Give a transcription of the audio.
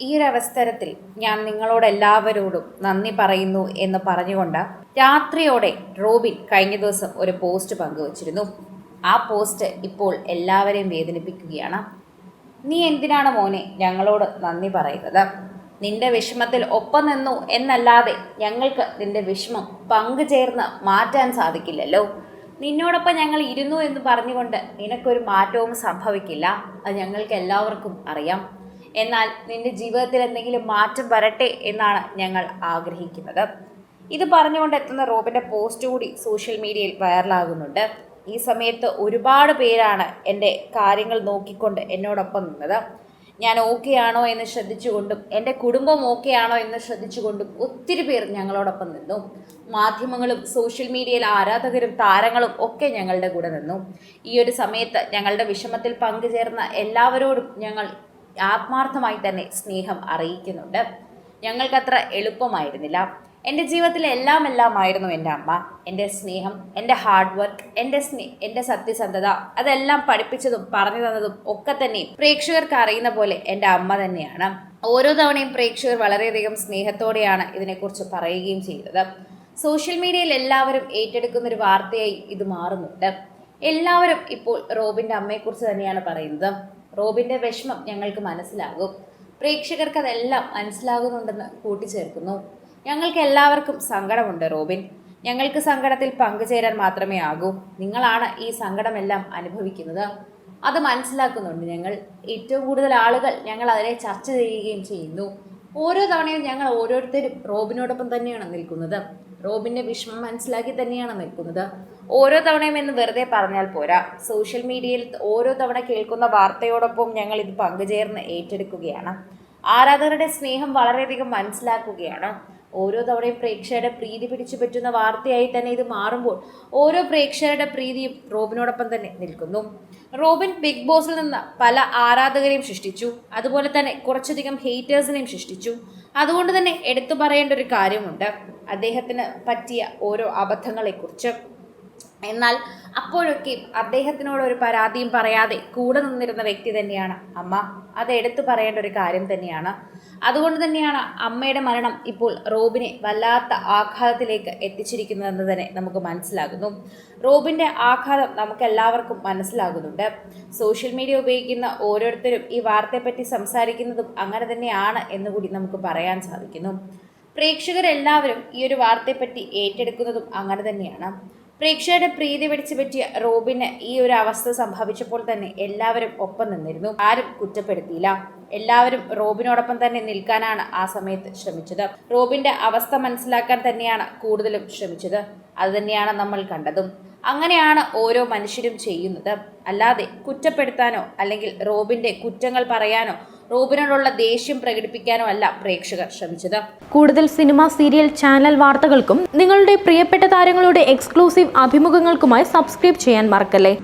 ഈ ഒരു അവസരത്തിൽ ഞാൻ നിങ്ങളോടെല്ലാവരോടും നന്ദി പറയുന്നു എന്ന് പറഞ്ഞുകൊണ്ട് രാത്രിയോടെ റോബിൻ കഴിഞ്ഞ ദിവസം ഒരു പോസ്റ്റ് പങ്കുവച്ചിരുന്നു. ആ പോസ്റ്റ് ഇപ്പോൾ എല്ലാവരെയും വേദനിപ്പിക്കുകയാണ്. നീ എന്തിനാണ് മോനെ ഞങ്ങളോട് നന്ദി പറയുന്നത്? നിന്റെ വിഷമത്തിൽ ഒപ്പം നിന്നു എന്നല്ലാതെ ഞങ്ങൾക്ക് നിന്റെ വിഷമം പങ്കുചേർന്ന് മാറ്റാൻ സാധിക്കില്ലല്ലോ. നിന്നോടൊപ്പം ഞങ്ങൾ ഇരുന്നു എന്ന് പറഞ്ഞുകൊണ്ട് നിനക്കൊരു മാറ്റവും സംഭവിക്കില്ല. അത് ഞങ്ങൾക്ക് എല്ലാവർക്കും അറിയാം. എന്നാൽ നിന്റെ ജീവിതത്തിൽ എന്തെങ്കിലും മാറ്റം വരട്ടെ എന്നാണ് ഞങ്ങൾ ആഗ്രഹിക്കുന്നത്. ഇത് പറഞ്ഞുകൊണ്ട് എത്തുന്ന റോബിൻ്റെ പോസ്റ്റ് കൂടി സോഷ്യൽ മീഡിയയിൽ വൈറലാകുന്നുണ്ട്. ഈ സമയത്ത് ഒരുപാട് പേരാണ് എൻ്റെ കാര്യങ്ങൾ നോക്കിക്കൊണ്ട് എന്നോടൊപ്പം നിന്നത്. ഞാൻ ഓക്കെ ആണോ എന്ന് ശ്രദ്ധിച്ചുകൊണ്ടും എൻ്റെ കുടുംബം ഓക്കെ ആണോ എന്ന് ശ്രദ്ധിച്ചുകൊണ്ടും ഒത്തിരി പേർ ഞങ്ങളോടൊപ്പം നിന്നു. മാധ്യമങ്ങളും സോഷ്യൽ മീഡിയയിൽ ആരാധകരും താരങ്ങളും ഒക്കെ ഞങ്ങളുടെ കൂടെ നിന്നു. ഈ ഒരു സമയത്ത് ഞങ്ങളുടെ വിഷമത്തിൽ പങ്കുചേർന്ന എല്ലാവരോടും ഞങ്ങൾ ആത്മാർത്ഥമായി തന്നെ സ്നേഹം അറിയിക്കുന്നുണ്ട്. ഞങ്ങൾക്കത്ര എളുപ്പമായിരുന്നില്ല. എൻ്റെ ജീവിതത്തിലെ എല്ലാമായിരുന്നു എൻ്റെ അമ്മ. എൻ്റെ സ്നേഹം, എൻ്റെ ഹാർഡ് വർക്ക്, എൻ്റെ സത്യസന്ധത അതെല്ലാം പഠിപ്പിച്ചതും പറഞ്ഞു തന്നതും ഒക്കെ തന്നെ പ്രേക്ഷകർക്ക് അറിയുന്ന പോലെ എൻ്റെ അമ്മ തന്നെയാണ്. ഓരോ തവണയും പ്രേക്ഷകർ വളരെയധികം സ്നേഹത്തോടെയാണ് ഇതിനെക്കുറിച്ച് പറയുകയും ചെയ്തത്. സോഷ്യൽ മീഡിയയിൽ എല്ലാവരും ഏറ്റെടുക്കുന്ന ഒരു വാർത്തയായി ഇത് മാറുന്നുണ്ട്. എല്ലാവരും ഇപ്പോൾ റോബിൻ്റെ അമ്മയെക്കുറിച്ച് തന്നെയാണ് പറയുന്നത്. റോബിൻ്റെ വിഷമം ഞങ്ങൾക്ക് മനസ്സിലാകും, പ്രേക്ഷകർക്ക് അതെല്ലാം മനസ്സിലാകുന്നുണ്ടെന്ന് കൂട്ടിച്ചേർക്കുന്നു. ഞങ്ങൾക്ക് എല്ലാവർക്കും സങ്കടമുണ്ട് റോബിൻ. ഞങ്ങൾക്ക് സങ്കടത്തിൽ പങ്കുചേരാൻ മാത്രമേ ആകൂ. നിങ്ങളാണ് ഈ സങ്കടമെല്ലാം അനുഭവിക്കുന്നത്. അത് മനസ്സിലാക്കുന്നുണ്ട് ഞങ്ങൾ. ഏറ്റവും കൂടുതൽ ആളുകൾ ഞങ്ങൾ അതിനെ ചർച്ച ചെയ്യുകയും ചെയ്യുന്നു. ഓരോ തവണയും ഞങ്ങൾ ഓരോരുത്തരും റോബിനോടൊപ്പം തന്നെയാണ് നിൽക്കുന്നത്. റോബിൻ്റെ വിഷമം മനസ്സിലാക്കി തന്നെയാണ് നിൽക്കുന്നത്. ഓരോ തവണയും എന്ന് വെറുതെ പറഞ്ഞാൽ പോരാ. സോഷ്യൽ മീഡിയയിൽ ഓരോ തവണ കേൾക്കുന്ന വാർത്തയോടൊപ്പം ഞങ്ങൾ ഇത് പങ്കുചേർന്ന് ഏറ്റെടുക്കുകയാണ്. ആരാധകരുടെ സ്നേഹം വളരെയധികം മനസ്സിലാക്കുകയാണ്. ഓരോ തവണയും പ്രേക്ഷകരുടെ പ്രീതി പിടിച്ചു പറ്റുന്ന വാർത്തയായി തന്നെ ഇത് മാറുമ്പോൾ ഓരോ പ്രേക്ഷകരുടെ പ്രീതിയും റോബിനോടൊപ്പം തന്നെ നിൽക്കുന്നു. റോബിൻ ബിഗ് ബോസിൽ നിന്ന് പല ആരാധകരെയും സൃഷ്ടിച്ചു. അതുപോലെ തന്നെ കുറച്ചധികം ഹേറ്റേഴ്സിനെയും സൃഷ്ടിച്ചു. അതുകൊണ്ട് തന്നെ എടുത്തു പറയേണ്ട ഒരു കാര്യമുണ്ട് അദ്ദേഹത്തിന് പറ്റിയ ഓരോ അബദ്ധങ്ങളെക്കുറിച്ച്. എന്നാൽ അപ്പോഴൊക്കെ അദ്ദേഹത്തിനോട് ഒരു പരാതിയും പറയാതെ കൂടെ നിന്നിരുന്ന വ്യക്തി തന്നെയാണ് അമ്മ. അത് എടുത്തു പറയേണ്ട ഒരു കാര്യം തന്നെയാണ്. അതുകൊണ്ട് തന്നെയാണ് അമ്മയുടെ മരണം ഇപ്പോൾ റോബിനെ വല്ലാത്ത ആഘാതത്തിലേക്ക് എത്തിച്ചിരിക്കുന്നതെന്ന് തന്നെ നമുക്ക് മനസ്സിലാകുന്നു. റോബിൻ്റെ ആഘാതം നമുക്കെല്ലാവർക്കും മനസ്സിലാകുന്നുണ്ട്. സോഷ്യൽ മീഡിയ ഉപയോഗിക്കുന്ന ഓരോരുത്തരും ഈ വാർത്തയെപ്പറ്റി സംസാരിക്കുന്നതും അങ്ങനെ തന്നെയാണ് എന്നുകൂടി നമുക്ക് പറയാൻ സാധിക്കുന്നു. പ്രേക്ഷകരെല്ലാവരും ഈ ഒരു വാർത്തയെപ്പറ്റി ഏറ്റെടുക്കുന്നതും അങ്ങനെ തന്നെയാണ്. പ്രേക്ഷകരുടെ പ്രീതി പിടിച്ചു പറ്റിയ റോബിന് ഈ ഒരു അവസ്ഥ സംഭവിച്ചപ്പോൾ തന്നെ എല്ലാവരും ഒപ്പം നിന്നിരുന്നു. ആരും കുറ്റപ്പെടുത്തിയില്ല. എല്ലാവരും റോബിനോടൊപ്പം തന്നെ നിൽക്കാനാണ് ആ സമയത്ത് ശ്രമിച്ചത്. റോബിന്റെ അവസ്ഥ മനസ്സിലാക്കാൻ തന്നെയാണ് കൂടുതലും ശ്രമിച്ചത്. അതുതന്നെയാണ് നമ്മൾ കണ്ടതും. അങ്ങനെയാണ് ഓരോ മനുഷ്യരും ചെയ്യുന്നത്. അല്ലാതെ കുറ്റപ്പെടുത്താനോ അല്ലെങ്കിൽ റോബിന്റെ കുറ്റങ്ങൾ പറയാനോ റോബിനോടുള്ള ദേഷ്യം പ്രകടിപ്പിക്കാനോ അല്ല പ്രേക്ഷകർ ശ്രമിച്ചത്. കൂടുതൽ സിനിമ, സീരിയൽ, ചാനൽ വാർത്തകൾക്കും നിങ്ങളുടെ പ്രിയപ്പെട്ട താരങ്ങളുടെ എക്സ്ക്ലൂസീവ് അഭിമുഖങ്ങൾക്കുമായി സബ്സ്ക്രൈബ് ചെയ്യാൻ മറക്കല്ലേ.